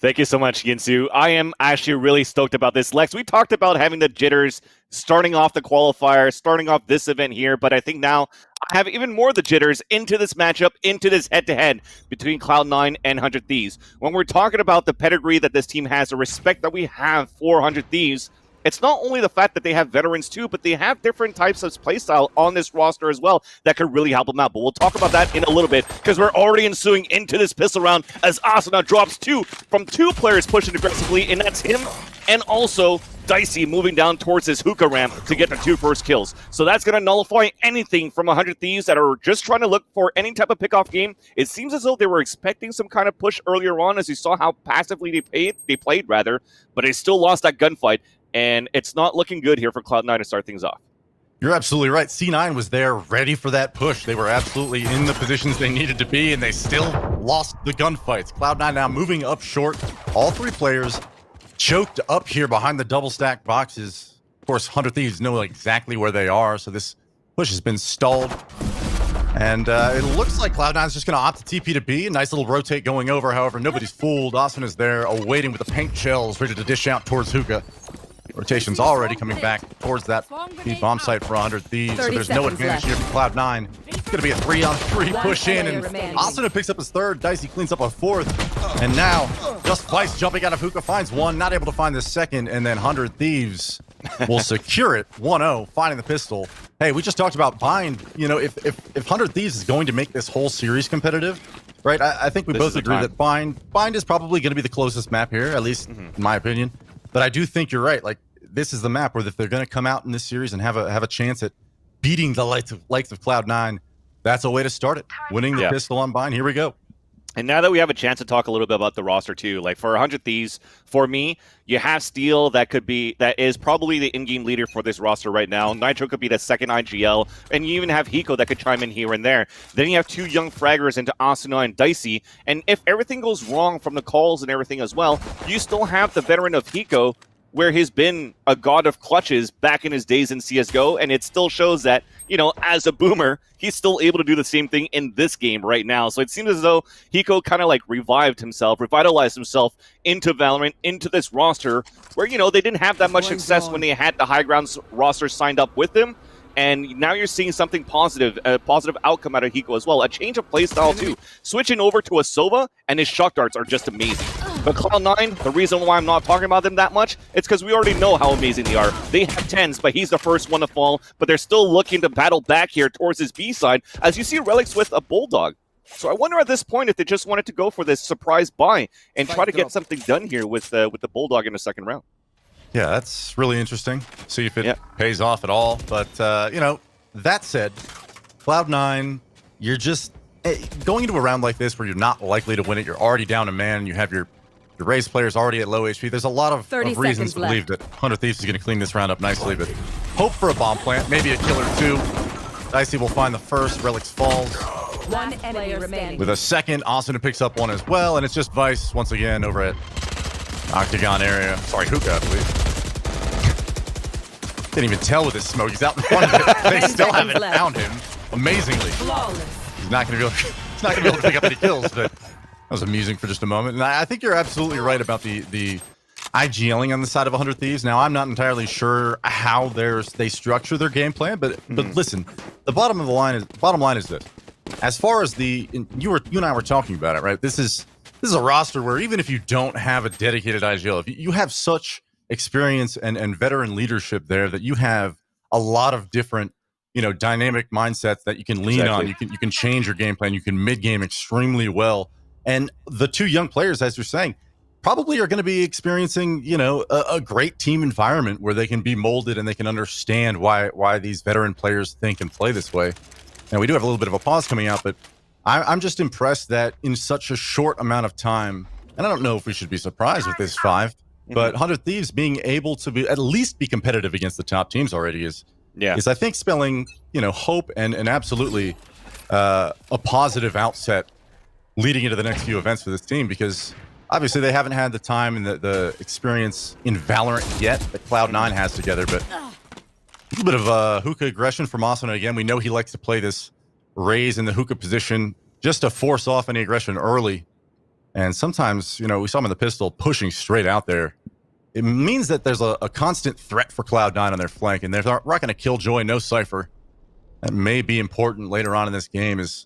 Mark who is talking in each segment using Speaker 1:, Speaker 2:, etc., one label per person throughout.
Speaker 1: Thank you so much, Yinsu. I am actually really stoked about this. Lex, we talked about having the jitters starting off the qualifier, starting off this event here, but I think now I have even more of the jitters into this matchup, into this head-to-head between Cloud9 and 100 Thieves. When we're talking about the pedigree that this team has, the respect that we have for 100 Thieves, it's not only the fact that they have veterans too, but they have different types of playstyle on this roster as well that could really help them out. But we'll talk about that in a little bit because we're already ensuing into this pistol round as Asuna drops two from two players pushing aggressively, and that's him and also Dicey moving down towards his hookah ramp to get the two first kills. So that's going to nullify anything from 100 Thieves that are just trying to look for any type of pickoff game. It seems as though they were expecting some kind of push earlier on as you saw how passively they played, but they still lost that gunfight. And it's not looking good here for Cloud9 to start things off.
Speaker 2: You're absolutely right. C9 was there ready for that push. They were absolutely in the positions they needed to be, and they still lost the gunfights. Cloud9 now moving up short. All three players choked up here behind the double stack boxes. Of course, 100 Thieves know exactly where they are, so this push has been stalled. And it looks like Cloud9 is just going to opt to TP to B. A nice little rotate going over. However, nobody's fooled. Asuna is there, awaiting with the paint shells, ready to dish out towards hookah. Rotation's already coming back towards that bomb site for 100 Thieves, so there's no advantage here for Cloud9. It's going to be a 3-on-3 push in, and Asuna picks up his third. Dicey cleans up a fourth, and now just Vice jumping out of hookah finds one, not able to find the second, and then 100 Thieves will secure it 1-0, finding the pistol. Hey, we just talked about Bind. You know, if 100 Thieves is going to make this whole series competitive, right, I think we both agree that Bind is probably going to be the closest map here, at least in my opinion. But I do think you're right. Like, this is the map where if they're going to come out in this series and have a chance at beating the likes of Cloud9, that's a way to start it. Winning the pistol on Bind. Here we go.
Speaker 1: And now that we have a chance to talk a little bit about the roster too, like for 100 Thieves, for me, you have Steel that is probably the in-game leader for this roster right now. Nitro could be the second IGL, and you even have Hiko that could chime in here and there. Then you have two young fraggers into Asuna and Dicey, and if everything goes wrong from the calls and everything as well, you still have the veteran of Hiko, where he's been a god of clutches back in his days in CSGO, and it still shows that, you know, as a boomer, he's still able to do the same thing in this game right now. So it seems as though Hiko kind of like revitalized himself into Valorant, into this roster, where, you know, they didn't have that much success when they had the high grounds roster signed up with him. And now you're seeing something positive, a positive outcome out of Hiko as well. A change of playstyle too. Switching over to a Sova, and his shock darts are just amazing. But Cloud9, the reason why I'm not talking about them that much, it's because we already know how amazing they are. They have 10s, but he's the first one to fall. But they're still looking to battle back here towards his B side, as you see Relics with a Bulldog. So I wonder at this point if they just wanted to go for this surprise buy and try to get something done here with the Bulldog in the second round.
Speaker 2: Yeah, that's really interesting. See if it pays off at all. But, you know, that said, Cloud9, you're just going into a round like this where you're not likely to win it. You're already down a man. You have your raised players already at low HP. There's a lot of reasons to believe that 100 Thieves is going to clean this round up nicely. But hope for a bomb plant, maybe a kill or two. Dicey will find the first. Relics falls.
Speaker 3: One enemy remaining.
Speaker 2: With a second, Asuna picks up one as well. And it's just Vice once again over at Octagon area. Sorry, hookah, I believe. Didn't even tell with his smoke. He's out in front of it. They still haven't found him. Amazingly. He's not going to be able to pick up any kills, but that was amusing for just a moment. And I think you're absolutely right about the IGLing on the side of 100 Thieves. Now, I'm not entirely sure how they structure their game plan, but listen, the bottom line is this. As far as you and I were talking about it, right? This is a roster where even if you don't have a dedicated IGL, if you have such experience and veteran leadership there that you have a lot of different, you know, dynamic mindsets that you can lean on. You can change your game plan. You can mid-game extremely well. And the two young players, as you're saying, probably are going to be experiencing, you know, a great team environment where they can be molded and they can understand why these veteran players think and play this way. Now, we do have a little bit of a pause coming out, but I'm just impressed that in such a short amount of time, and I don't know if we should be surprised with this 5, but 100 Thieves being able to at least be competitive against the top teams already is I think spelling, you know, hope and absolutely a positive outset leading into the next few events for this team, because obviously they haven't had the time and the experience in Valorant yet that Cloud9 has together. But a little bit of hookah aggression from Asuna again. We know he likes to play this raise in the hookah position just to force off any aggression early. And sometimes, you know, we saw him in the pistol pushing straight out there. It means that there's a constant threat for Cloud9 on their flank, and they're not going to kill Joy, no Cypher. That may be important later on in this game as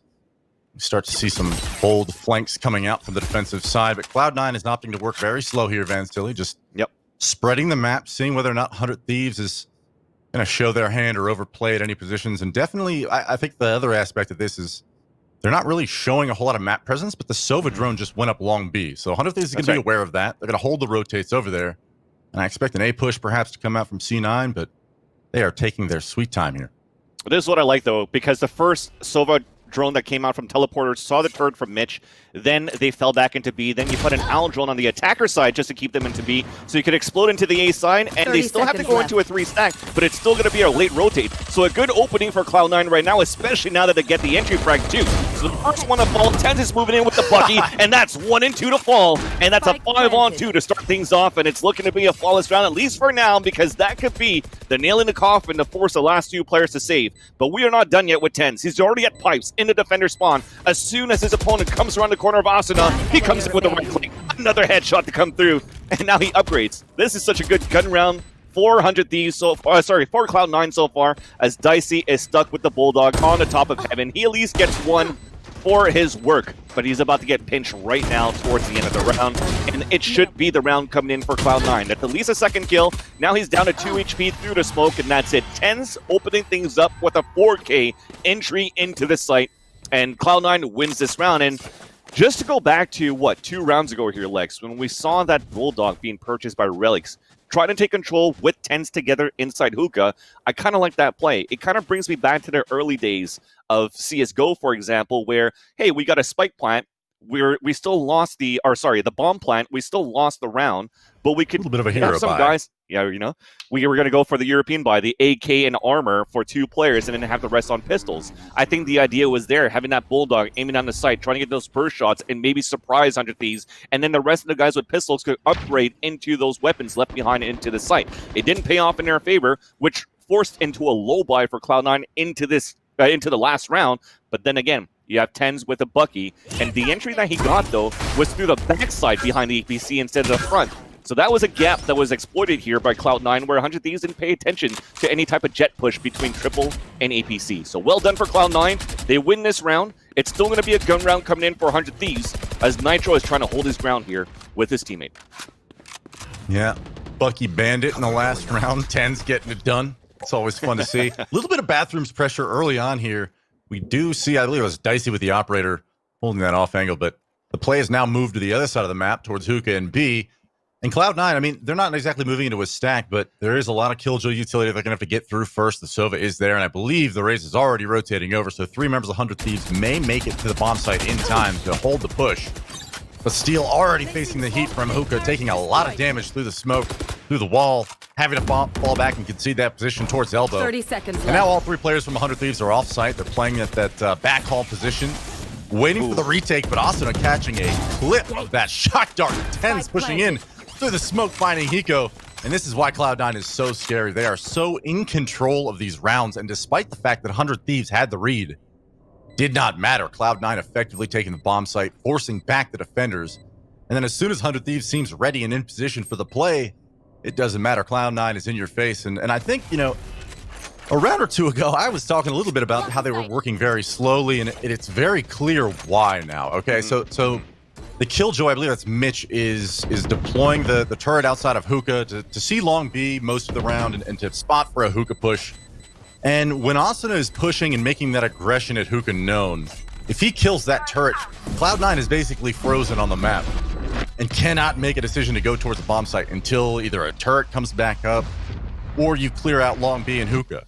Speaker 2: we start to see some bold flanks coming out from the defensive side. But Cloud9 is opting to work very slow here, Van Stilly, just spreading the map, seeing whether or not 100 Thieves is going to show their hand or overplay at any positions. And definitely, I think the other aspect of this is they're not really showing a whole lot of map presence, but the Sova drone just went up long B. So 100 Thieves is going to be aware of that. They're going to hold the rotates over there. And I expect an A push perhaps to come out from C9, but they are taking their sweet time here.
Speaker 1: This is what I like, though, because the first Sova drone that came out from teleporters saw the turret from Mitch, then they fell back into B, then you put an owl drone on the attacker side just to keep them into B, so you could explode into the A side, and they still have to go into a 3 stack, but it's still going to be a late rotate. So a good opening for Cloud9 right now, especially now that they get the entry frag too. So the first one to fall, Tenz is moving in with the Bucky, and that's 1 and 2 to fall, and that's a 5-on-2 to start things off, and it's looking to be a flawless round, at least for now, because that could be the nail in the coffin to force the last 2 players to save. But we are not done yet with Tenz. He's already at pipes in the defender spawn. As soon as his opponent comes around the corner of Asuna, he comes in with a right click. Another headshot to come through, and now he upgrades. This is such a good gun round. 400 Thieves so far, for Cloud9 so far, as Dicey is stuck with the Bulldog on the top of heaven. He at least gets 1 for his work, but he's about to get pinched right now towards the end of the round, and it should be the round coming in for Cloud9. That's at least a second kill. Now he's down to 2 HP through the smoke, and that's it. Tenz opening things up with a 4K entry into the site, and Cloud9 wins this round. And just to go back to, 2 rounds ago here, Lex, when we saw that Bulldog being purchased by Relics, trying to take control with Tenz together inside Hookah, I kind of like that play. It kind of brings me back to the early days of CSGO, for example, where, hey, we got a spike plant, we still lost the bomb plant, we still lost the round, but we could
Speaker 2: a little bit of a hero
Speaker 1: some
Speaker 2: buy.
Speaker 1: guys, we were going to go for the European buy, the AK and armor for 2 players, and then have the rest on pistols. I think the idea was there, having that Bulldog aiming on the site, trying to get those burst shots, and maybe surprise 100 Thieves, and then the rest of the guys with pistols could upgrade into those weapons left behind into the site. It didn't pay off in their favor, which forced into a low buy for Cloud9 into the last round, but then again, you have Tenz with a Bucky, and the entry that he got, though, was through the backside behind the APC instead of the front. So that was a gap that was exploited here by Cloud9, where 100 Thieves didn't pay attention to any type of jet push between Triple and APC. So well done for Cloud9. They win this round. It's still going to be a gun round coming in for 100 Thieves, as Nitro is trying to hold his ground here with his teammate.
Speaker 2: Yeah, Bucky Bandit in the last round. Tenz getting it done. It's always fun to see. A little bit of bathrooms pressure early on here. We do see, I believe it was Dicey with the operator holding that off angle, but the play has now moved to the other side of the map towards Hookah and B. And Cloud9, I mean, they're not exactly moving into a stack, but there is a lot of Killjoy utility they're going to have to get through first. The Sova is there, and I believe the Raze is already rotating over, so 3 members of 100 Thieves may make it to the bomb site in time to hold the push. But Steel already facing the heat from Hookah, taking a lot of damage through the smoke, through the wall, having to fall back and concede that position towards elbow.
Speaker 3: 30 seconds left.
Speaker 2: And now all 3 players from 100 Thieves are off site. They're playing at that backhaul position, waiting for the retake, but Asuna catching a clip of that shock dart. Tenz pushing in through the smoke, finding Hiko. And this is why Cloud9 is so scary. They are so in control of these rounds, and despite the fact that 100 Thieves had the read, did not matter. Cloud9 effectively taking the bomb site, forcing back the defenders. And then as soon as 100 Thieves seems ready and in position for the play, it doesn't matter. Cloud9 is in your face. And I think, a round or 2 ago, I was talking a little bit about how they were working very slowly, and it's very clear why now. Okay, so the Killjoy, I believe that's Mitch, is deploying the turret outside of Hookah to see long B most of the round and to spot for a Hookah push. And when Asuna is pushing and making that aggression at Hookah known, if he kills that turret, Cloud9 is basically frozen on the map and cannot make a decision to go towards the bomb site until either a turret comes back up or you clear out long B and Hookah.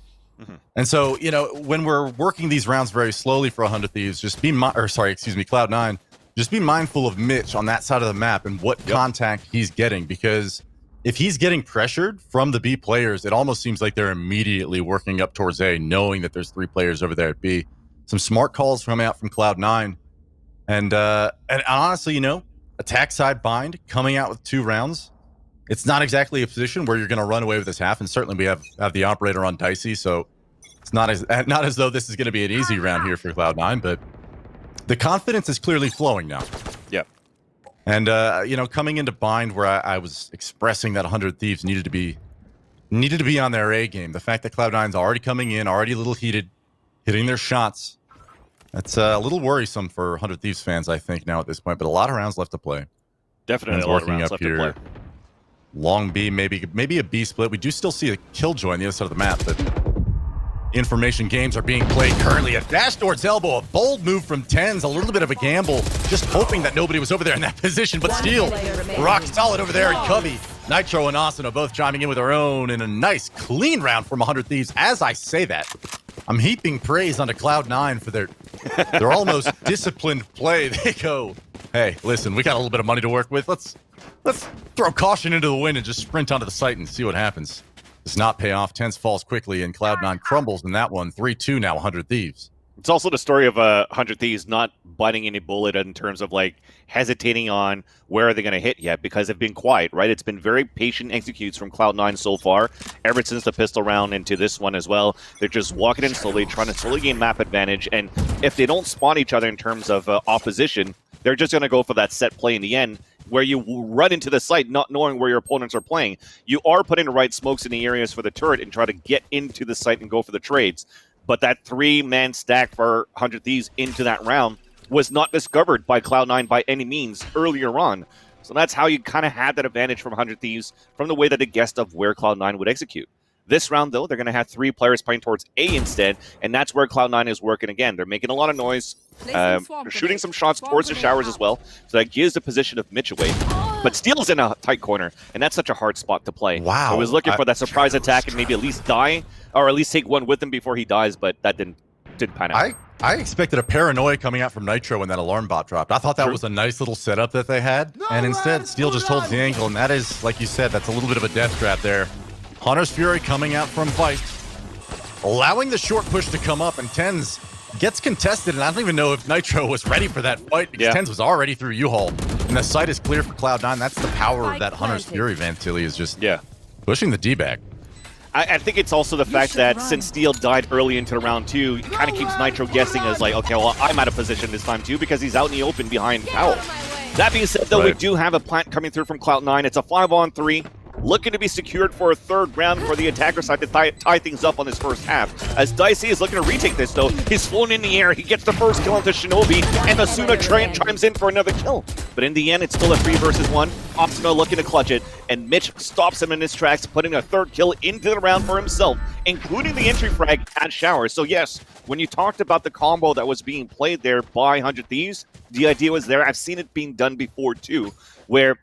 Speaker 2: And so, when we're working these rounds very slowly for 100 Thieves, Cloud9, just be mindful of Mitch on that side of the map and what contact he's getting, because if he's getting pressured from the B players, it almost seems like they're immediately working up towards A, knowing that there's 3 players over there at B. Some smart calls coming out from Cloud9. And honestly, attack side bind coming out with 2 rounds. It's not exactly a position where you're going to run away with this half, and certainly we have the operator on Dicey, so it's not as though this is going to be an easy round here for Cloud9, but the confidence is clearly flowing now.
Speaker 1: Yeah.
Speaker 2: And, you know, coming into Bind where I was expressing that 100 Thieves needed to be on their A game. The fact that Cloud9's already coming in, already a little heated, hitting their shots. That's a little worrisome for 100 Thieves fans, I think, now at this point. But a lot of rounds left to play.
Speaker 1: Definitely a lot of rounds left to play.
Speaker 2: Long B, maybe a B split. We do still see a Killjoy on the other side of the map, but information games are being played currently. A dash towards elbow, a bold move from Tens, a little bit of a gamble, just hoping that nobody was over there in that position, but Steel, rock solid over there, and Cubby, Nitro and Austin are both chiming in with their own in a nice, clean round from 100 Thieves. As I say that, I'm heaping praise onto Cloud9 for their almost disciplined play. They go, hey, listen, we got a little bit of money to work with. Let's throw caution into the wind and just sprint onto the site and see what happens. Does not pay off. Tense falls quickly, and Cloud9 crumbles in that one. 3-2 now, 100 Thieves.
Speaker 1: It's also the story of 100 Thieves not biting any bullet in terms of like hesitating on where are they going to hit yet, because they've been quiet, right? It's been very patient executes from Cloud9 so far, ever since the pistol round into this one as well. They're just walking in slowly, trying to slowly gain map advantage, and if they don't spawn each other in terms of opposition, they're just going to go for that set play in the end, where you run into the site not knowing where your opponents are playing. You are putting the right smokes in the areas for the turret and try to get into the site and go for the trades. But that 3-man stack for 100 Thieves into that round was not discovered by Cloud9 by any means earlier on. So that's how you kind of had that advantage from 100 Thieves from the way that they guessed of where Cloud9 would execute. This round, though, they're going to have 3 players playing towards A instead, and that's where Cloud9 is working again. They're making a lot of noise. They're shooting some shots towards the showers as well, so that gives the position of Mitch away. But Steel's in a tight corner, and that's such a hard spot to play.
Speaker 2: Wow.
Speaker 1: I was looking for that surprise attack and maybe at least die, or at least take one with him before he dies, but that didn't pan out.
Speaker 2: I expected a paranoia coming out from Nitro when that alarm bot dropped. I thought that was a nice little setup that they had, and instead Steel just holds the angle, and that is, like you said, that's a little bit of a death trap there. Hunter's Fury coming out from Vice, allowing the short push to come up, and Tens gets contested, and I don't even know if Nitro was ready for that fight, because Tens was already through U-Haul, and the site is clear for Cloud9. That's the power of that Hunter's Fury. Vantilli is just pushing the D-back.
Speaker 1: I think it's also the fact that since Steel died early into round 2, it kind of keeps Nitro guessing as like, okay, well, I'm out of position this time too, because he's out in the open behind Powell. That being said, though, we do have a plant coming through from Cloud9. It's a 5-on-3. Looking to be secured for a 3rd round for the attacker side to tie things up on this first half. As Dicey is looking to retake this, though, he's flown in the air. He gets the first kill onto Shinobi, and Asuna chimes in for another kill. But in the end, it's still a 3 versus 1. Asuna looking to clutch it, and Mitch stops him in his tracks, putting a 3rd kill into the round for himself, including the entry frag at Showers. So yes, when you talked about the combo that was being played there by 100 Thieves, the idea was there. I've seen it being done before, too, where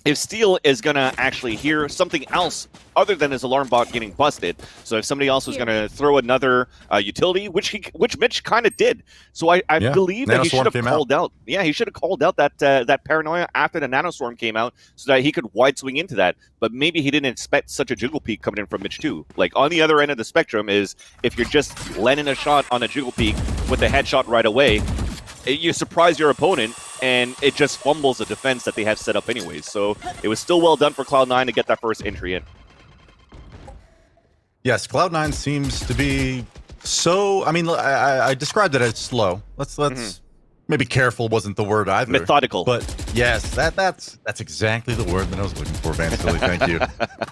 Speaker 1: if Steel is going to actually hear something else other than his alarm bot getting busted, so if somebody else was going to throw another utility, which Mitch kind of did. So I believe that he should have called out. Yeah, he should have called out that paranoia after the nanostorm came out so that he could wide swing into that. But maybe he didn't expect such a jiggle peek coming in from Mitch too. Like on the other end of the spectrum is if you're just landing a shot on a jiggle peek with a headshot right away, you surprise your opponent, and it just fumbles the defense that they have set up anyways. So it was still well done for Cloud9 to get that first entry in.
Speaker 2: Yes, Cloud9 seems to be so... I mean, I described it as slow. Let's maybe careful wasn't the word either.
Speaker 1: Methodical.
Speaker 2: But yes, that's exactly the word that I was looking for, Vantilli. Thank you.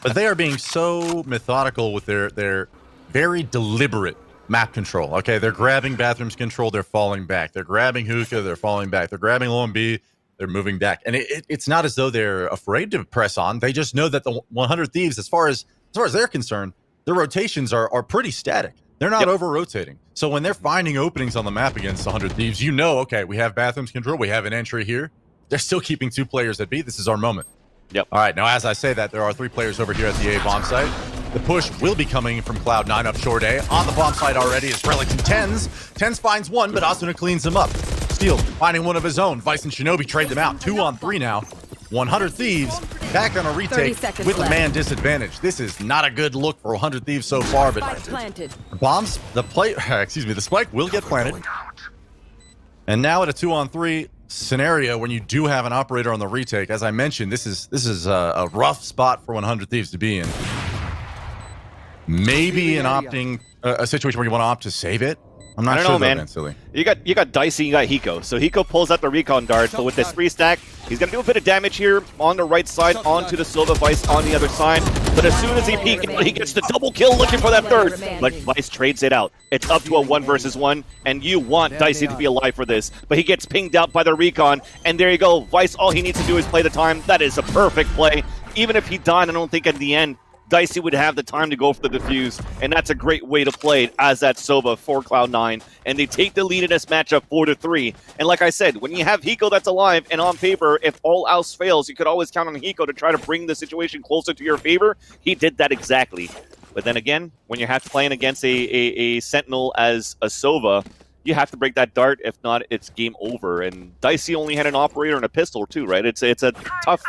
Speaker 2: But they are being so methodical with their very deliberate map control. Okay, they're grabbing bathrooms control, they're falling back. They're grabbing hookah, they're falling back. They're grabbing low and B, they're moving back. And it's not as though they're afraid to press on. They just know that the 100 Thieves, as far as they're concerned, their rotations are pretty static. They're not over-rotating. So when they're finding openings on the map against 100 Thieves, you know, okay, we have bathrooms control, we have an entry here. They're still keeping 2 players at B. This is our moment.
Speaker 1: Yep.
Speaker 2: All right, now as I say that, there are 3 players over here at the A bomb site. The push will be coming from Cloud9 up short A. On the bomb site already is Relic and Tens. Tens finds one, but Asuna cleans him up. Steel finding one of his own. Vice and Shinobi trade them out. 2-on-3 now. 100 Thieves back on a retake with a man disadvantage. This is not a good look for 100 Thieves so far, but the spike will get planted. And now at a 2-on-3 scenario when you do have an operator on the retake, as I mentioned, this is a rough spot for 100 Thieves to be in. Maybe a situation where you want to opt to save it. I'm not
Speaker 1: I don't
Speaker 2: sure
Speaker 1: know, man.
Speaker 2: Though, Silly.
Speaker 1: You got Dicey, you got Hiko. So Hiko pulls out the recon dart, but with this free stack, he's gonna do a bit of damage here on the right side, onto the Silva Vice on the other side. But as soon as he peeks, he gets the double kill looking for that third. But Vice trades it out. It's up to a 1 versus 1, and you want Dicey to be alive for this. But he gets pinged out by the recon, and there you go. Vice, all he needs to do is play the time. That is a perfect play. Even if he died, I don't think at the end, Dicey would have the time to go for the defuse, and that's a great way to play it as that Sova for Cloud9, and they take the lead in this matchup 4-3. And like I said, when you have Hiko that's alive, and on paper, if all else fails, you could always count on Hiko to try to bring the situation closer to your favor. He did that exactly. But then again, when you have to play against a Sentinel as a Sova, you have to break that dart. If not, it's game over. And Dicey only had an operator and a pistol too, right? It's a tough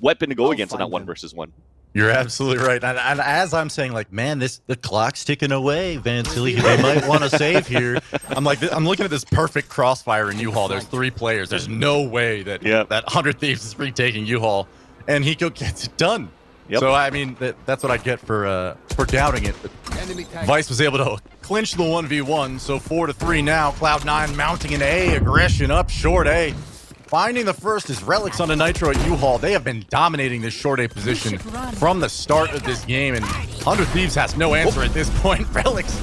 Speaker 1: weapon to go against in that 1 versus 1.
Speaker 2: You're absolutely right. And as I'm saying, like, man, the clock's ticking away, Van Silly. They might want to save here. I'm looking at this perfect crossfire in U-Haul. There's 3 players. There's no way that that 100 Thieves is retaking U-Haul, and Hiko gets it done. Yep. So I mean, that's what I get for doubting it. But Vice was able to clinch the 1v1. So 4-3 now. Cloud9 mounting an A aggression up short A. Finding the first is Relics on the Nitro at U-Haul. They have been dominating this short A position from the start of this game, and 100 Thieves has no answer at this point. Relics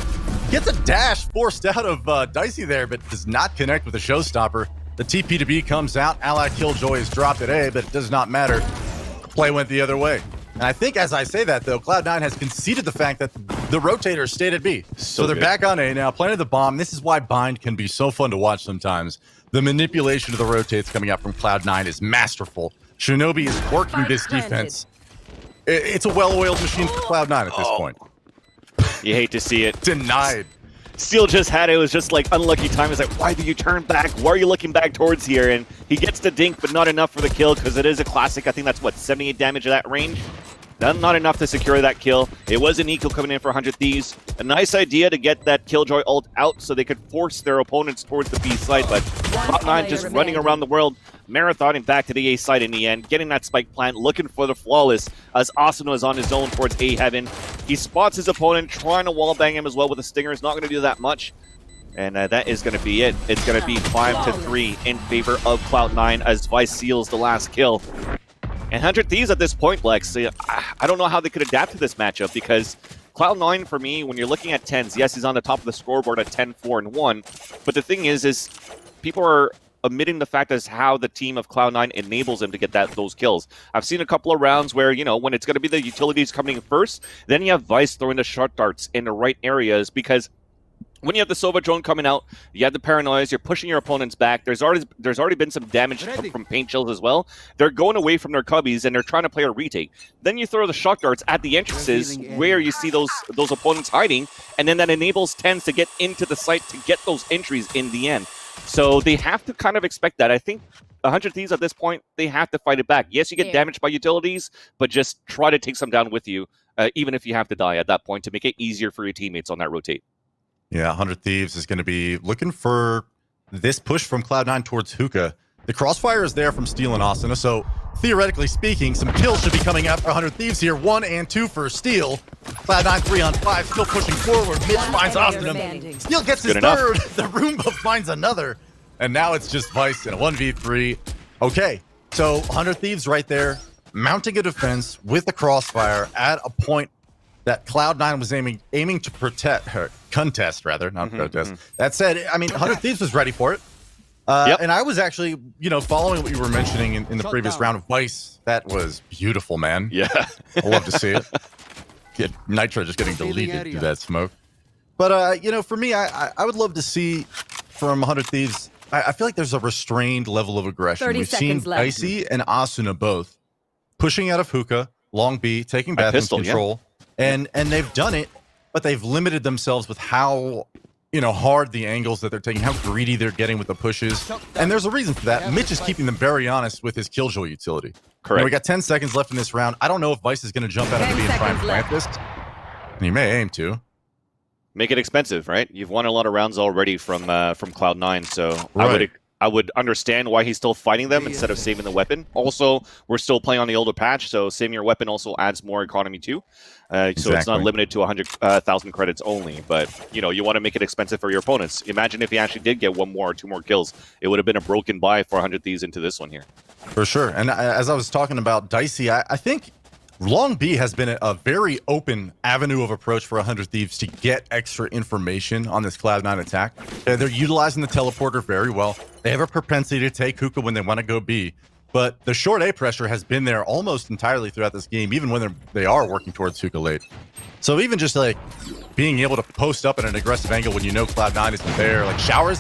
Speaker 2: gets a dash forced out of Dicey there, but does not connect with the showstopper. The TP to B comes out. Ally Killjoy is dropped at A, but it does not matter. The play went the other way. And I think as I say that, though, Cloud9 has conceded the fact that the rotators stayed at B. So they're back on A now, planted the bomb. This is why Bind can be so fun to watch sometimes. The manipulation of the rotates coming out from Cloud9 is masterful. Shinobi is working this defense. It's a well-oiled machine for Cloud9 at this point.
Speaker 1: You hate to see it.
Speaker 2: Denied.
Speaker 1: Steel just had it. It was just like unlucky time. It's like, why do you turn back? Why are you looking back towards here? And he gets the dink, but not enough for the kill because it is a classic. I think that's, what, 78 damage at that range? Not enough to secure that kill. It was an eco coming in for 100 Thieves. A nice idea to get that Killjoy ult out so they could force their opponents towards the B side, but Cloud9 just running around the world, marathoning back to the A side in the end, getting that spike plant, looking for the flawless as Asuna is on his own towards A heaven. He spots his opponent, trying to wallbang him as well with a stinger. It's not going to do that much. And that is going to be it. It's going to be 5-3 in favor of Cloud9 as Vice seals the last kill. And 100 Thieves at this point, Lex, I don't know how they could adapt to this matchup because Cloud9, for me, when you're looking at 10s, yes, he's on the top of the scoreboard at 10-4-1. But the thing is people are omitting the fact as how the team of Cloud9 enables him to get those kills. I've seen a couple of rounds where, you know, when it's going to be the utilities coming first, then you have Vice throwing the short darts in the right areas because when you have the Sova drone coming out, you have the paranoias, you're pushing your opponents back. There's already been some damage from paint chills as well. They're going away from their cubbies and they're trying to play a retake. Then you throw the shock darts at the entrances where you see those opponents hiding, and then that enables 10s to get into the site to get those entries in the end. So they have to kind of expect that. I think 100 Thieves at this point, they have to fight it back. Yes, you get damaged by utilities, but just try to take some down with you, even if you have to die at that point to make it easier for your teammates on that rotate.
Speaker 2: Yeah, 100 Thieves is going to be looking for this push from Cloud9 towards Hookah. The crossfire is there from Steel and Asuna, so theoretically speaking, some kills should be coming out for 100 Thieves here. 1 and 2 for Steel. Cloud9 3-on-5, still pushing forward. Mitch finds Asuna. Steel gets his third. The Roomba finds another. And now it's just Vice in a 1v3. Okay, so 100 Thieves right there, mounting a defense with the crossfire at a point that Cloud9 was aiming to contest, not protest. That said, I mean, 100 Thieves was ready for it. And I was actually, following what you were mentioning in the previous round of Vice. That was beautiful, man.
Speaker 1: Yeah.
Speaker 2: I love to see it. Nitro just getting deleted through that smoke. But, for me, I would love to see from 100 Thieves, I feel like there's a restrained level of aggression. We've seen Dicey and Asuna both pushing out of Hookah, long B, taking bathroom control. Yeah. And they've done it, but they've limited themselves with how, hard the angles that they're taking, how greedy they're getting with the pushes. And there's a reason for that. Mitch is keeping them very honest with his Killjoy utility.
Speaker 1: Correct.
Speaker 2: We got 10 seconds left in this round. I don't know if Vice is going to jump out of the B and try and plant this. And he may aim to.
Speaker 1: Make it expensive, right? You've won a lot of rounds already from Cloud9, so I would understand why he's still fighting them instead of saving the weapon. Also, we're still playing on the older patch, so saving your weapon also adds more economy too. So it's not limited to 100,000 credits only. But, you know, you want to make it expensive for your opponents. Imagine if he actually did get 1 more or 2 more kills. It would have been a broken buy for 100 Thieves into this one here.
Speaker 2: For sure. And as I was talking about Dicey, I think Long B has been a very open avenue of approach for 100 Thieves to get extra information on this Cloud9 attack. They're utilizing the teleporter very well. They have a propensity to take Hookah when they want to go B. But the short A pressure has been there almost entirely throughout this game, even when they are working towards Hookah late. So even just like being able to post up at an aggressive angle when you know Cloud9 isn't there, like Showers,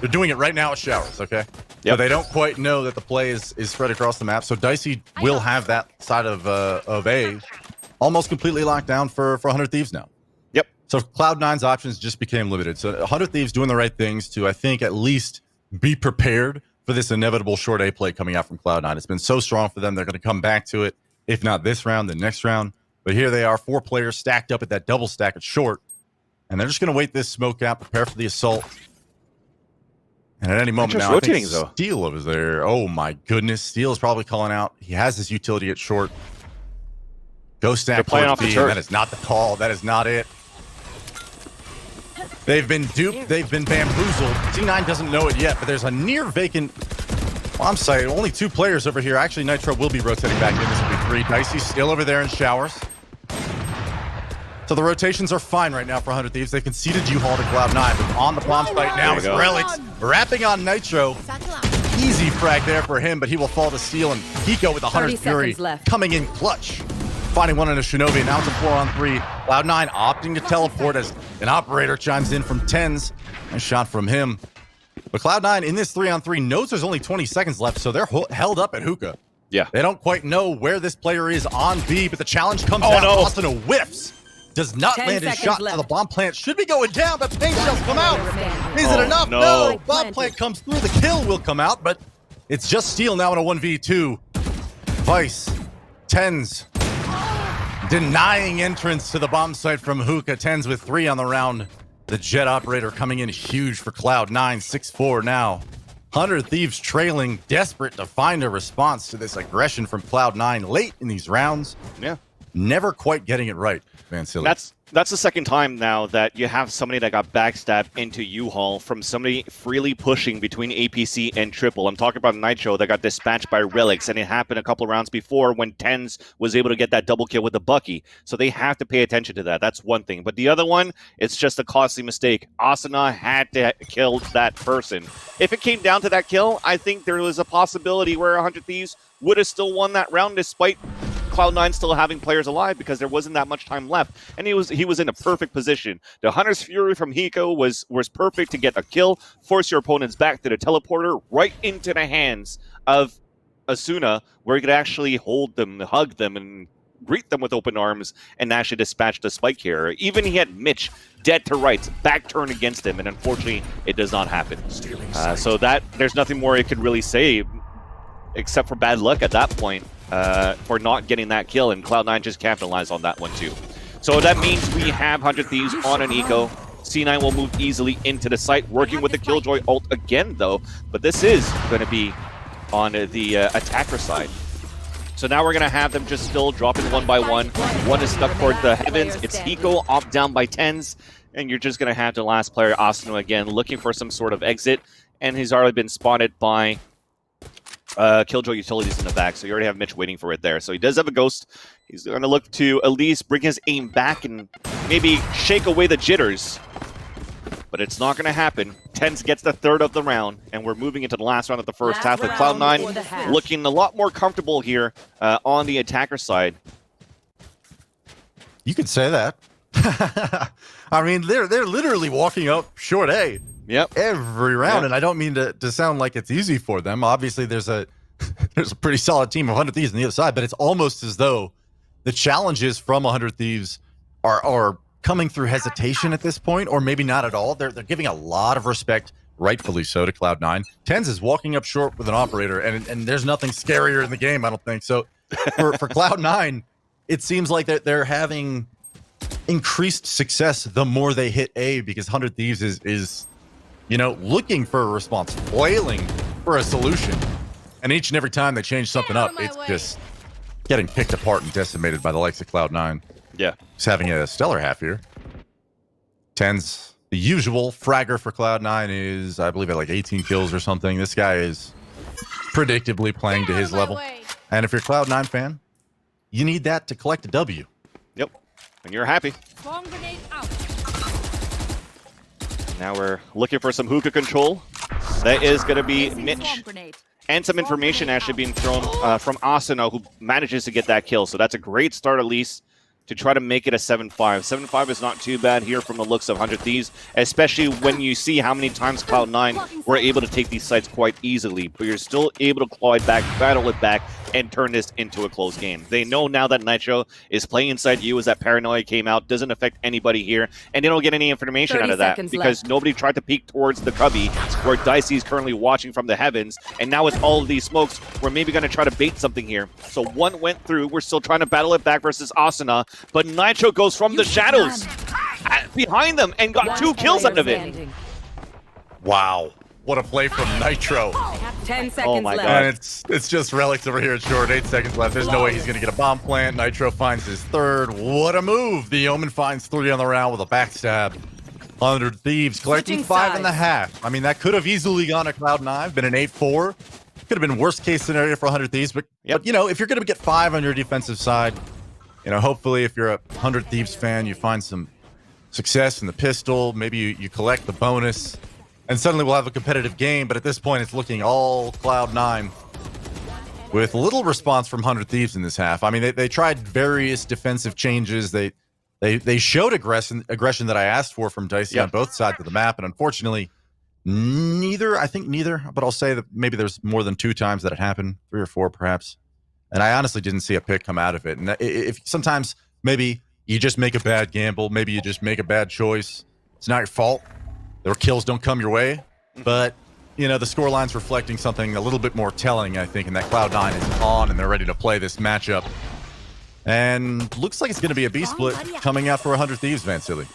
Speaker 2: they're doing it right now at Showers, okay? Yep. So they don't quite know that the play is spread across the map. So Dicey will have that side of A almost completely locked down for 100 Thieves now.
Speaker 1: Yep.
Speaker 2: So Cloud9's options just became limited. So 100 Thieves doing the right things to, I think, at least be prepared for this inevitable short A play coming out from Cloud9. It's been so strong for them. They're going to come back to it, if not this round, the next round. But here they are, 4 players stacked up at that double stack at short. And they're just going to wait this smoke out, prepare for the assault. And at any moment now,
Speaker 1: rotating,
Speaker 2: I think Steel over there. Oh my goodness. Steel is probably calling out. He has his utility at short. Go stack towards B. That is not the call. That is not it. They've been duped. They've been bamboozled. C9 doesn't know it yet, but there's a near vacant... Well, I'm sorry, only 2 players over here. Actually, Nitro will be rotating back in. This will be 3. Dicey's still over there in Showers. So the rotations are fine right now for 100 Thieves. They conceded U-Haul to Cloud9, but on the bomb site now is Relics wrapping on Nitro. Easy frag there for him, but he will fall to Steel, and Hiko with 100 Fury coming in clutch. Finding one in a Shinobi, and now it's a 4-on-3. Cloud9 opting to teleport as an operator chimes in from Tens. Nice shot from him. But Cloud9 in this 3-on-3 knows there's only 20 seconds left, so they're held up at Hookah.
Speaker 1: Yeah.
Speaker 2: They don't quite know where this player is on B, but the challenge comes out. Austin whiffs. Does not land his shot to the bomb plant. Should be going down, but paint shells come out. Is it enough? No. Bomb plant comes through. The kill will come out, but it's just Steel now in a 1v2. Vice, Tens, denying entrance to the bomb site from Hookah. Tens with 3 on the round. The Jet operator coming in huge for Cloud9. 6-4 now. 100 Thieves trailing, desperate to find a response to this aggression from Cloud9 late in these rounds.
Speaker 1: Yeah.
Speaker 2: Never quite getting it right, Van Silly.
Speaker 1: That's the second time now that you have somebody that got backstabbed into U-Haul from somebody freely pushing between APC and Triple. I'm talking about Nitro that got dispatched by Relics, and it happened a couple of rounds before when Tens was able to get that double kill with the Bucky. So they have to pay attention to that. That's one thing. But the other one, it's just a costly mistake. Asuna had to kill that person. If it came down to that kill, I think there was a possibility where 100 Thieves would have still won that round despite Cloud9 still having players alive because there wasn't that much time left, and he was in a perfect position. The Hunter's Fury from Hiko was perfect to get a kill, force your opponents back to the teleporter right into the hands of Asuna, where he could actually hold them, hug them, and greet them with open arms and actually dispatch the spike here. Even he had Mitch dead to rights, back turn against him, and unfortunately it does not happen. So that there's nothing more it could really say except for bad luck at that point. For not getting that kill, and Cloud9 just capitalized on that one too. So that means we have 100 Thieves on an eco. C9 will move easily into the site, working with the Killjoy ult again though, but this is going to be on the attacker side. So now we're going to have them just still dropping 1 by 1. One is stuck toward the heavens. It's Hiko off down by Tens, and you're just going to have the last player, Asuna, again, looking for some sort of exit, and he's already been spotted by Killjoy utilities in the back, so you already have Mitch waiting for it there. So he does have a ghost. He's going to look to at least bring his aim back and maybe shake away the jitters. But it's not going to happen. Tens gets the 3rd of the round, and we're moving into the last round of the first half with Cloud9 looking a lot more comfortable here on the attacker side.
Speaker 2: You could say that. I mean, they're literally walking up short A.
Speaker 1: Yep.
Speaker 2: Every round, and I don't mean to sound like it's easy for them. Obviously, there's a pretty solid team of 100 Thieves on the other side, but it's almost as though the challenges from 100 Thieves are coming through hesitation at this point, or maybe not at all. They're giving a lot of respect, rightfully so, to Cloud9. Tens is walking up short with an operator, and there's nothing scarier in the game, I don't think. So for Cloud9, it seems like they're having increased success the more they hit A, because 100 Thieves is you know, looking for a response, flailing for a solution. And each and every time they change something up, it's just getting picked apart and decimated by the likes of Cloud9.
Speaker 1: Yeah.
Speaker 2: He's having a stellar half here. 10's the usual. Fragger for Cloud9 is, I believe, at like 18 kills or something. This guy is predictably playing to his level. And if you're a Cloud9 fan, you need that to collect a W.
Speaker 1: Yep. And you're happy.
Speaker 3: Bomb grenade out.
Speaker 1: Now we're looking for some hookah control. That is going to be Mitch. And some information actually being thrown from Asuna, who manages to get that kill. So that's a great start, at least, to try to make it a 7-5. 7-5 is not too bad here from the looks of 100 Thieves, especially when you see how many times Cloud9 were able to take these sites quite easily. But you're still able to claw it back, battle it back, and turn this into a close game. They know now that Nitro is playing inside you, as that paranoia came out, doesn't affect anybody here, and they don't get any information out of that because nobody tried to peek towards the cubby where Dicey is currently watching from the heavens, and now with all of these smokes, we're maybe going to try to bait something here. So one went through, we're still trying to battle it back versus Asuna, but Nitro goes from the shadows behind them and got 2 kills out of it.
Speaker 2: Wow. What a play from Nitro.
Speaker 3: 10 seconds
Speaker 1: Oh my
Speaker 3: left.
Speaker 1: God.
Speaker 2: And it's just relics over here at short. 8 seconds left. There's no way he's going to get a bomb plant. Nitro finds his third. What a move. The Omen finds 3 on the round with a backstab. 100 Thieves collecting 5.5. I mean, that could have easily gone to Cloud9, been an 8-4. Could have been worst case scenario for 100 Thieves. But you know, if you're going to get 5 on your defensive side, you know, hopefully if you're a 100 Thieves fan, you find some success in the pistol. Maybe you collect the bonus. And suddenly we'll have a competitive game, but at this point it's looking all Cloud9 with little response from 100 Thieves in this half. I mean, they tried various defensive changes. They showed aggression that I asked for from Dicey on both sides of the map, and unfortunately, neither, but I'll say that maybe there's more than 2 times that it happened, 3 or 4 perhaps, and I honestly didn't see a pick come out of it. And if sometimes maybe you just make a bad gamble, maybe you just make a bad choice, it's not your fault. Their kills don't come your way, but, you know, the scoreline's reflecting something a little bit more telling, I think, and that Cloud9 is on and they're ready to play this matchup. And looks like it's going to be a B-split coming out for 100 Thieves, Vansili.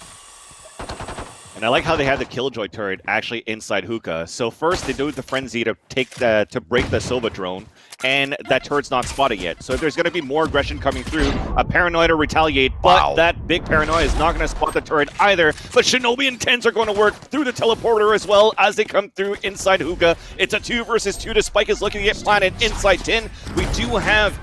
Speaker 1: And I like how they had the Killjoy turret actually inside Hookah. So first they do the Frenzy to break the Sova drone, and that turret's not spotted yet. So if there's going to be more aggression coming through, a Paranoia to retaliate, but that big Paranoia is not going to spot the turret either. But Shinobi and Tens are going to work through the teleporter as well as they come through inside Hookah. It's a 2 versus 2 to Spike is looking to get planted inside 10. We do have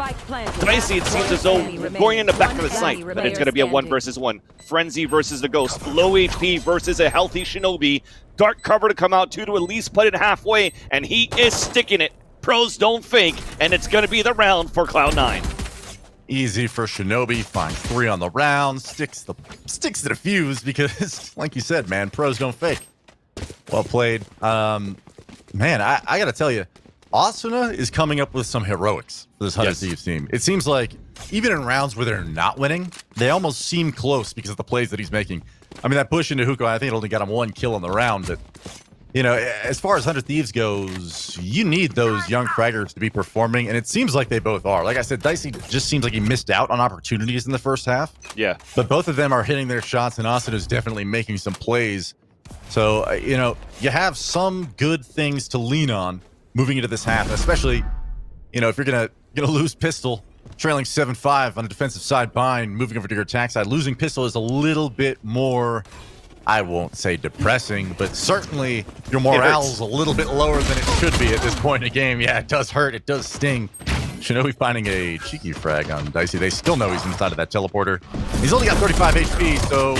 Speaker 1: Dicey, it seems as though going in the back of the site, but it's going to be a 1 versus 1. Frenzy versus the Ghost, low HP versus a healthy Shinobi. Dark cover to come out to at least put it halfway, and he is sticking it. Pros don't fake, and it's going to be the round for Cloud9.
Speaker 2: Easy for Shinobi, finds 3 on the round, sticks to the fuse because, like you said, man, pros don't fake. Well played. Man, I got to tell you, Asuna is coming up with some heroics for this 100 Thieves team. It seems like even in rounds where they're not winning, they almost seem close because of the plays that he's making. I mean, that push into Hookah, I think it only got him 1 kill on the round, but you know, as far as 100 Thieves goes, you need those young fraggers to be performing, and it seems like they both are. Like I said, Dicey just seems like he missed out on opportunities in the first half.
Speaker 1: Yeah.
Speaker 2: But both of them are hitting their shots, and Austin is definitely making some plays. So, you know, you have some good things to lean on moving into this half, especially, you know, if you're gonna lose pistol, trailing 7-5 on the defensive side bind, moving over to your attack side, losing pistol is a little bit more, I won't say depressing, but certainly your morale's a little bit lower than it should be at this point in the game. Yeah, it does hurt. It does sting. Shinobi finding a cheeky frag on Dicey. They still know he's inside of that teleporter. He's only got 35 HP, so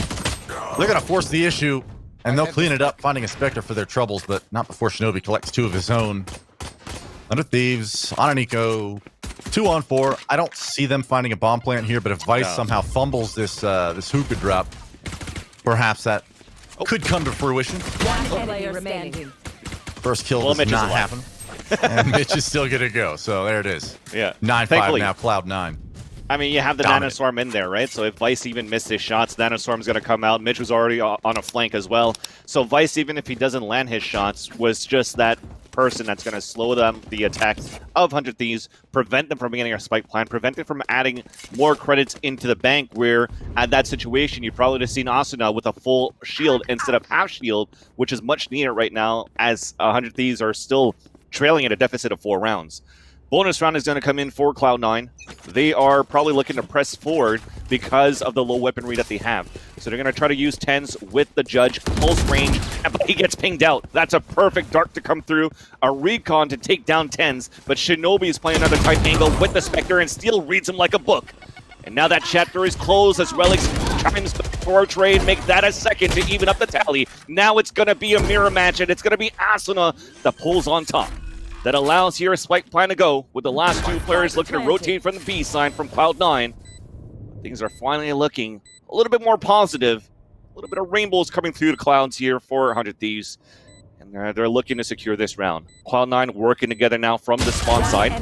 Speaker 2: they're going to force the issue, and they'll clean it up, finding a Spectre for their troubles, but not before Shinobi collects 2 of his own. 100 Thieves on an eco. 2 on 4. I don't see them finding a bomb plant here, but if Vice somehow fumbles this hookah drop, perhaps that could come to fruition. First kill does not happen. And Mitch is still going to go, so there it is.
Speaker 1: Yeah.
Speaker 2: 9-5 now, Cloud9.
Speaker 1: I mean, you have the Nanoswarm in there, right? So if Vice even missed his shots, Nanoswarm's going to come out. Mitch was already on a flank as well. So Vice, even if he doesn't land his shots, was just that person that's going to slow down the attacks of 100 Thieves, prevent them from getting a spike plan, prevent them from adding more credits into the bank, where at that situation, you probably would have seen Asuna with a full shield instead of half shield, which is much needed right now as 100 Thieves are still trailing at a deficit of 4 rounds. Bonus round is going to come in for Cloud9. They are probably looking to press forward because of the low weaponry that they have. So they're going to try to use 10s with the Judge, close range, but he gets pinged out. That's a perfect dart to come through, a recon to take down 10s, but Shinobi is playing another tight angle with the Spectre, and Steel reads him like a book. And now that chapter is closed as Relics chimes for a trade, make that a second to even up the tally. Now it's going to be a mirror match, and it's going to be Asuna that pulls on top. That allows here a spike plan to go, with the last 2 players looking to rotate from the B side from Cloud9. Things are finally looking a little bit more positive. A little bit of rainbows coming through the clouds here for 100 Thieves. And they're looking to secure this round. Cloud9 working together now from the spawn side.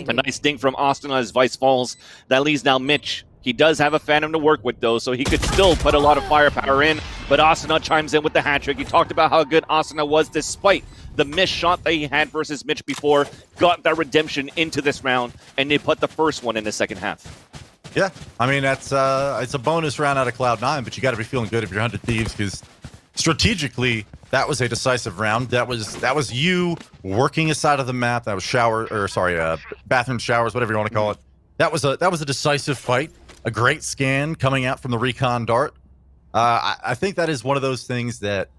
Speaker 1: A nice ding from Austin as Vice falls. That leaves now Mitch. He does have a Phantom to work with, though, so he could still put a lot of firepower in. But Asuna chimes in with the hat trick. He talked about how good Asuna was despite the missed shot that he had versus Mitch before. Got that redemption into this round, and they put the first one in the second half.
Speaker 2: Yeah, I mean, that's it's a bonus round out of Cloud9, but you got to be feeling good if you're 100 Thieves, because strategically, that was a decisive round. That was you working a side of the map. That was bathroom showers, whatever you want to call it. That was a decisive fight. A great scan coming out from the recon dart. I think that is one of those things that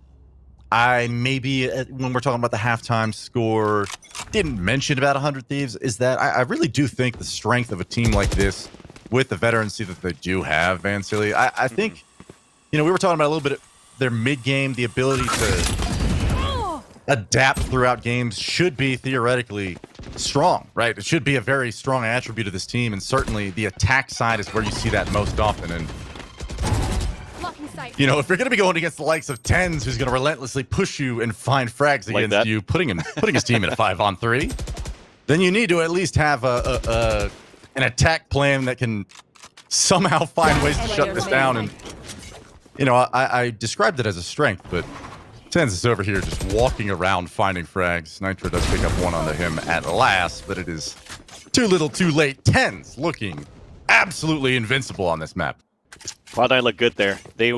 Speaker 2: I maybe, when we're talking about the halftime score, didn't mention about 100 Thieves, is that I really do think the strength of a team like this, with the veterancy that they do have, Van Silly, I think, you know, we were talking about a little bit of their mid-game, the ability to adapt throughout games should be theoretically strong, right? It should be a very strong attribute of this team, and certainly the attack side is where you see that most often. And you know, if you're going to be going against the likes of Tens, who's going to relentlessly push you and find frags
Speaker 1: like
Speaker 2: against
Speaker 1: that.
Speaker 2: you, putting his team in a 5-on-3, then you need to at least have an attack plan that can somehow find ways to shut this down. And you know, I described it as a strength, but Tens is over here just walking around finding frags. Nitro does pick up one onto him at last, but it is too little too late. Tens looking absolutely invincible on this map.
Speaker 1: Cloud9 look good there. They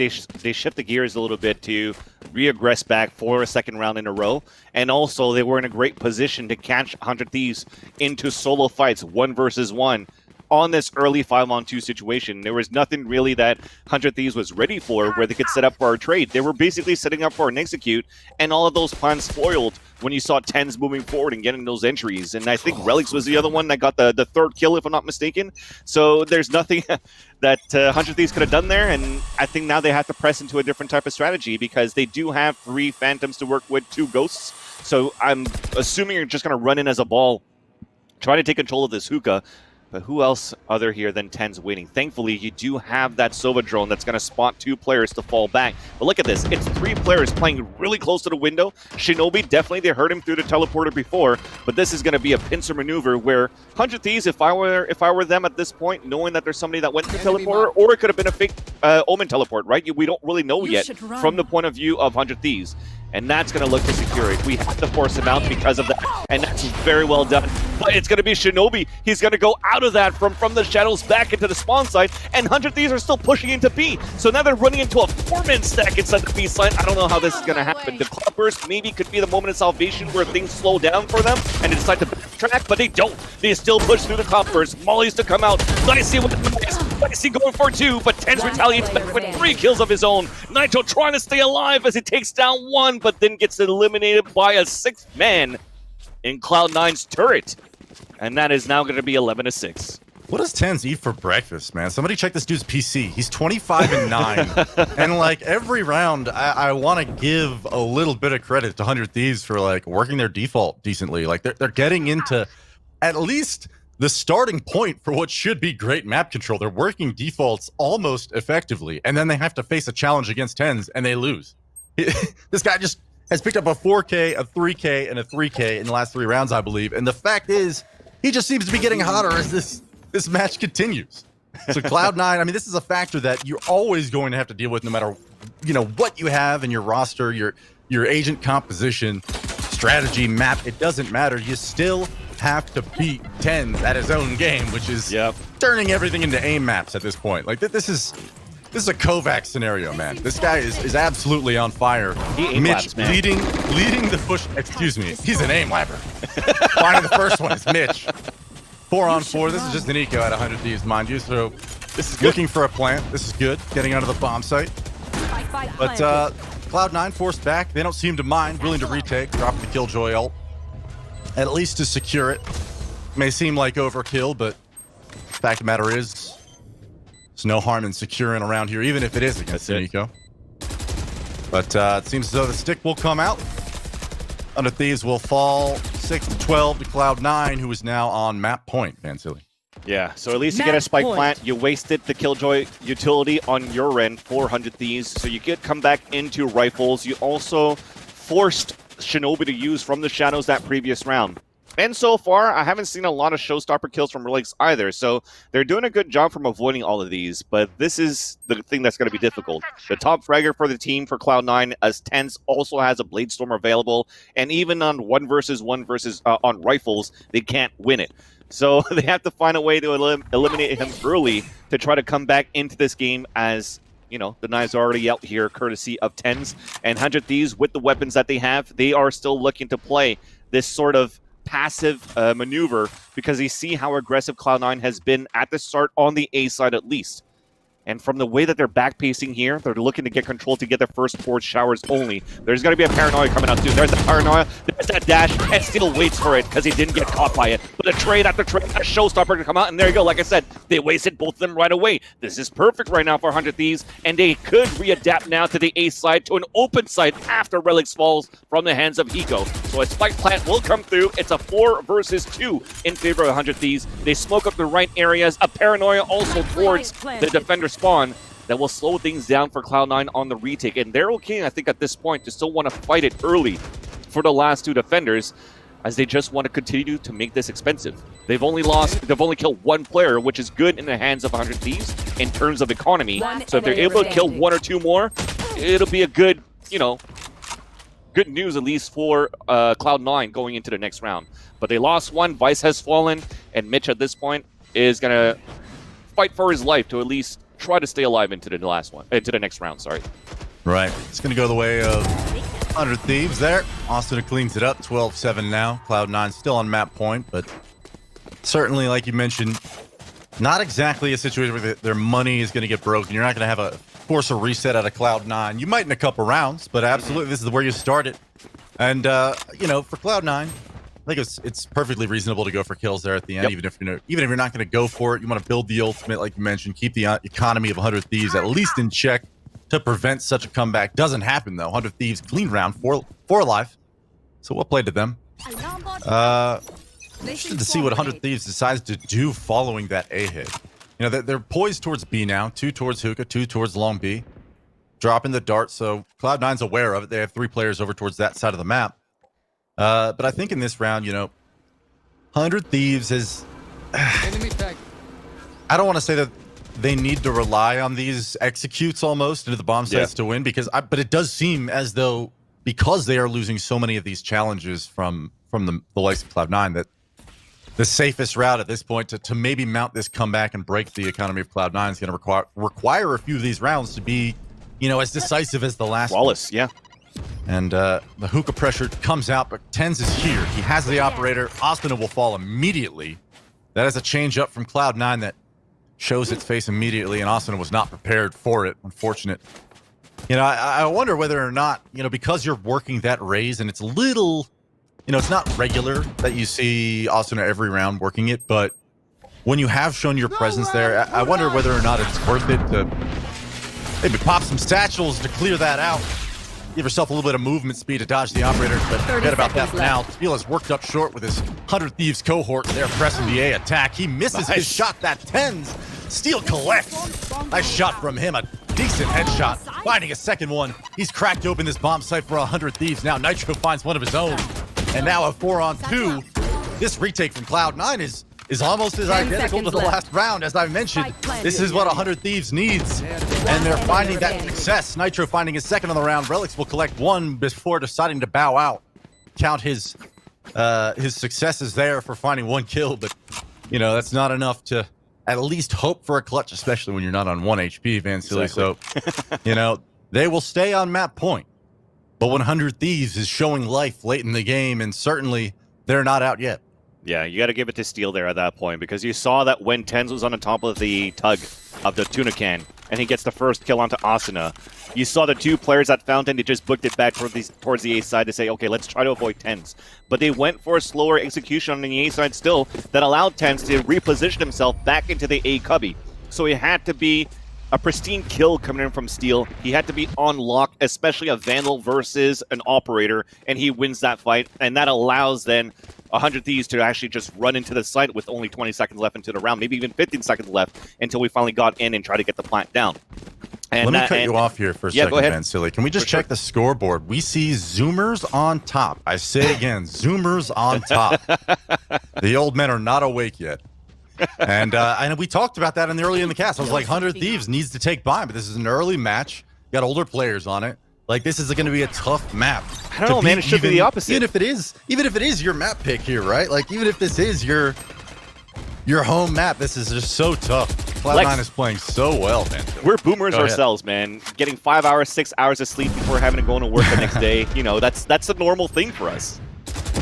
Speaker 1: shift the gears a little bit to reaggress back for a second round in a row, and also they were in a great position to catch 100 Thieves into solo fights, 1 versus 1. On this early 5-on-2 situation, there was nothing really that 100 Thieves was ready for where they could set up for a trade. They were basically setting up for an execute, and all of those plans spoiled when you saw Tens moving forward and getting those entries. And I think Relics was the other one that got the third kill, if I'm not mistaken. So there's nothing that 100 Thieves could have done there, and I think now they have to press into a different type of strategy because they do have 3 Phantoms to work with, 2 Ghosts. So I'm assuming you're just going to run in as a ball, try to take control of this hookah. But who else other here than Tens waiting? Thankfully, you do have that Sova drone that's going to spot 2 players to fall back. But look at this. It's 3 players playing really close to the window. Shinobi, definitely they heard him through the teleporter before, but this is going to be a pincer maneuver where 100 Thieves, if I were them at this point, knowing that there's somebody that went through teleporter, or it could have been a fake Omen teleport, right? We don't really know yet from the point of view of 100 Thieves. And that's going to look to secure it. We have to force him out because of that, and that's very well done. But it's going to be Shinobi. He's going to go out of that from the shadows back into the spawn site, and 100 Thieves are still pushing into B. So now they're running into a 4-man stack inside the B site. I don't know how this is going to happen. The Cloudburst maybe could be the moment of salvation where things slow down for them, and they decide to backtrack, but they don't. They still push through the Cloudburst. Molly's to come out. Dicey with the nice. Dicey going for 2, but Tens retaliates back with 3 kills of his own. Nitro trying to stay alive as he takes down 1, but then gets eliminated by a 6th man in Cloud9's turret. And that is now going to be 11-6.
Speaker 2: What does Tens eat for breakfast, man? Somebody check this dude's PC. He's 25-9. And like every round, I want to give a little bit of credit to 100 Thieves for like working their default decently. Like they're getting into at least the starting point for what should be great map control. They're working defaults almost effectively, and then they have to face a challenge against Tens, and they lose. This guy just has picked up a 4K, a 3K, and a 3K in the last 3 rounds, I believe. And the fact is, he just seems to be getting hotter as this match continues. So Cloud9, I mean, this is a factor that you're always going to have to deal with no matter, you know, what you have in your roster, your agent composition. strategy, map, it doesn't matter. You still have to beat Tens at his own game, which is turning everything into aim maps at this point. Like, this is a Kovac scenario, man. This guy is absolutely on fire. Mitch leading the push. Excuse me, he's an aim labber. Finding the first one is Mitch. 4-on-4. This is just an eco at 100 Thieves, mind you. So this is looking for a plant. This is good. Getting out of the bomb site. But Cloud9 forced back. They don't seem to mind. Willing to retake. Dropping the Killjoy ult. At least to secure it. May seem like overkill, but the fact of the matter is, there's no harm in securing around here, even if it is against an eco. But it seems as though the stick will come out. 100 Thieves will fall 6-12 to Cloud9, who is now on map point, Vansili.
Speaker 1: Yeah, so at least you get a spike plant. You wasted the Killjoy utility on your end, 400 Thieves, so you get come back into rifles. You also forced Shinobi to use from the shadows that previous round. And so far, I haven't seen a lot of showstopper kills from Relics either, so they're doing a good job from avoiding all of these, but this is the thing that's going to be difficult. The top fragger for the team for Cloud9 as Tense also has a Bladestorm available, and even on 1v1 versus on rifles, they can't win it. So they have to find a way to eliminate him early to try to come back into this game as, you know, the knives are already out here courtesy of Tens. And 100 Thieves, with the weapons that they have, they are still looking to play this sort of passive maneuver because they see how aggressive Cloud9 has been at the start on the A side at least. And from the way that they're back-pacing here, they're looking to get control to get their first forward showers only. There's going to be a Paranoia coming out, too. There's that Paranoia, there's that dash, and Steel waits for it because he didn't get caught by it. But a trade after trade, a showstopper to come out, and there you go. Like I said, they wasted both of them right away. This is perfect right now for 100 Thieves, and they could readapt now to the A side, to an open side after Relics falls from the hands of Hiko. So a spike plant will come through. It's a 4 versus 2 in favor of 100 Thieves. They smoke up the right areas. A Paranoia also towards the defender spawn that will slow things down for Cloud9 on the retake. And they're okay, I think, at this point, to still want to fight it early for the last two defenders, as they just want to continue to make this expensive. They've only killed one player, which is good in the hands of 100 Thieves in terms of economy. So if they're able to kill one or two more, it'll be a good, you know, good news at least for Cloud9 going into the next round. But they lost one, Vice has fallen, and Mitch at this point is going to fight for his life to at least try to stay alive into the next round, sorry.
Speaker 2: Right. It's going to go the way of 100 Thieves there. Austin cleans it up, 12-7 now. Cloud9 still on map point, but certainly, like you mentioned, not exactly a situation where their money is going to get broken. You're not going to have a force a reset out of Cloud9. You might in a couple rounds, but absolutely, this is where you start it. And, you know, for Cloud9, I think it's perfectly reasonable to go for kills there at the end, even if you're not going to go for it. You want to build the ultimate, like you mentioned, keep the economy of 100 Thieves at least in check to prevent such a comeback. Doesn't happen though. 100 Thieves clean round, four alive. So well played to them. Interested to see what 100 Thieves decides to do following that A hit. You know, they're poised towards B now, 2 towards Hookah, 2 towards long B. Dropping the dart, so Cloud9's aware of it. They have 3 players over towards that side of the map. But I think in this round, you know, 100 Thieves is... I don't want to say that they need to rely on these executes almost into the bomb sites to win, but it does seem as though, because they are losing so many of these challenges from the likes of Cloud9, that the safest route at this point to maybe mount this comeback and break the economy of Cloud9 is going to require a few of these rounds to be, you know, as decisive as the last
Speaker 1: Flawless,
Speaker 2: one. And the hookah pressure comes out, but Tens is here. He has the operator. Austin will fall immediately. That is a change up from Cloud9 that shows its face immediately, and Austin was not prepared for it. Unfortunate. You know, I wonder whether or not, you know, because you're working that raise, and it's a little, you know, it's not regular that you see Austin every round working it, but when you have shown your presence there, I wonder whether or not it's worth it to maybe pop some satchels to clear that out. Give yourself a little bit of movement speed to dodge the operator, but forget about that for now. Steel is worked up short with his 100 Thieves cohort. They're pressing the A attack. He misses his shot. That Tens. Steel collects. Nice shot from him. A decent headshot. Finding a second one. He's cracked open this bomb site for 100 Thieves. Now Nitro finds one of his own. And now a 4-on-2. This retake from Cloud9 is almost as identical to the last round. As I mentioned, this is what 100 Thieves needs, and they're finding that success. Nitro finding his second on the round. Relics will collect one before deciding to bow out. count his successes there for finding 1 kill, but you know that's not enough to at least hope for a clutch, especially when you're not on 1 HP, Van Silly.
Speaker 1: Exactly.
Speaker 2: So, you know, they will stay on map point. But 100 Thieves is showing life late in the game, and certainly they're not out yet.
Speaker 1: Yeah, you got to give it to Steel there at that point, because you saw that when Tens was on the top of the tug of the tuna can, and he gets the first kill onto Asuna, you saw the 2 players at Fountain, they just booked it back towards the A side to say, okay, let's try to avoid Tens. But they went for a slower execution on the A side still that allowed Tens to reposition himself back into the A cubby. So it had to be a pristine kill coming in from Steel. He had to be on lock, especially a Vandal versus an Operator, and he wins that fight, and that allows then 100 Thieves to actually just run into the site with only 20 seconds left into the round, maybe even 15 seconds left until we finally got in and tried to get the plant down. And
Speaker 2: let me cut you off here for a second,
Speaker 1: go ahead.
Speaker 2: Van Silly. Can we just check the scoreboard? We see Zoomers on top. I say again, Zoomers on top. The old men are not awake yet. And we talked about that early in the cast. I was like, 100 Thieves needs to take buy, but this is an early match. Got older players on it. Like, this is going to be a tough map.
Speaker 1: I don't know, man. It should be the opposite.
Speaker 2: Even if it is your map pick here, right? Like, even if this is your home map, this is just so tough. Cloud9 is playing so well, man.
Speaker 1: We're boomers ourselves, man. Getting 5 hours, 6 hours of sleep before having to go into work the next day. You know, that's a normal thing for us.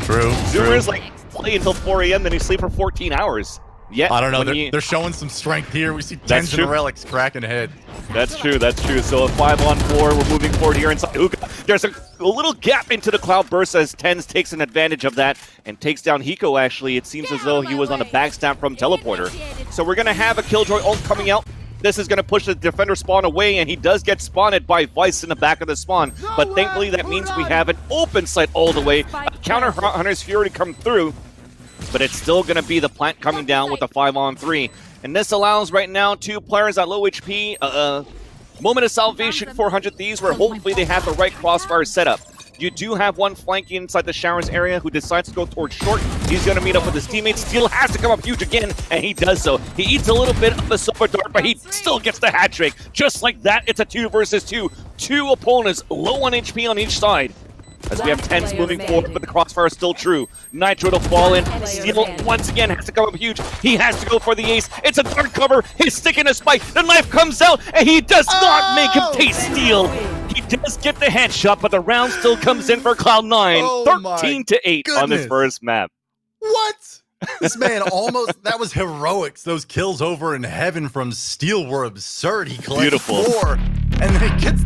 Speaker 2: True.
Speaker 1: Zoomers like play until 4 a.m. then they sleep for 14 hours. Yeah,
Speaker 2: I don't know. They're showing some strength here. We see Tens and Relics cracking ahead.
Speaker 1: That's true. That's true. So a 5-on-4. We're moving forward here inside Hookah. There's a little gap into the Cloud Burst as Tens takes an advantage of that and takes down Hiko. Actually, it seems as though he was on a backstab from Teleporter. So we're gonna have a Killjoy ult coming out. This is going to push the defender spawn away, and he does get spawned by Vice in the back of the spawn. But thankfully, that means we have an open site all the way. Counter Hunter's Fury to come through. But it's still going to be the plant coming down with a 5-on-3. And this allows right now 2 players at low HP, moment of salvation for 100 Thieves, where hopefully they have the right crossfire setup. You do have one flanking inside the showers area who decides to go towards short. He's going to meet up with his teammates. Steel has to come up huge again, and he does so. He eats a little bit of the silver dart, but he still gets the hat trick. Just like that, it's a 2 versus 2. 2 opponents low on HP on each side. As we have Tens moving forward, but the crossfire is still true. Nitro to fall in. Steel once again has to come up huge. He has to go for the ace. It's a dark cover. He's sticking a spike. The knife comes out, and he does not make him taste Steel. He does get the headshot, but the round still comes in for Cloud9. 13-8 on this first map.
Speaker 2: What? This man almost, that was heroics. Those kills over in heaven from Steel were absurd. He collected 4, and then he gets